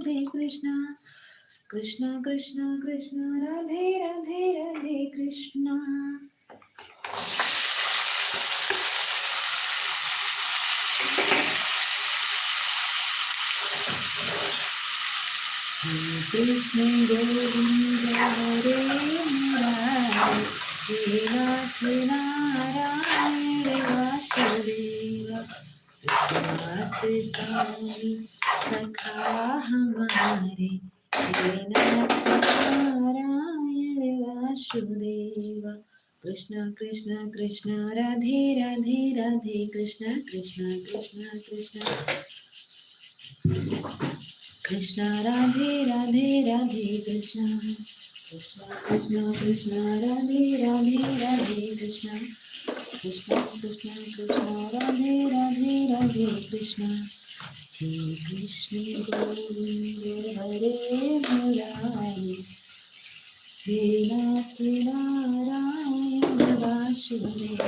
राधे कृष्ण कृष्ण कृष्ण कृष्ण राधे राधे राधे कृष्ण कृष्ण गोविंद हरे मुरारी हे नाथ नारायण वासुदेव नाथ स्वामी सखा हमारे हे नाथ नारायण वासुदेव कृष्ण कृष्ण कृष्ण राधे राधे राधे कृष्ण कृष्ण कृष्ण कृष्ण कृष्ण राधे राधे राधे कृष्ण कृष्ण कृष्ण कृष्ण राधे राधे राधे कृष्ण कृष्ण कृष्ण कृष्ण राधे राधे राधे कृष्ण हे कृष्ण गोविंद हरे मुरारी हे नाथ नारायण वासुदेव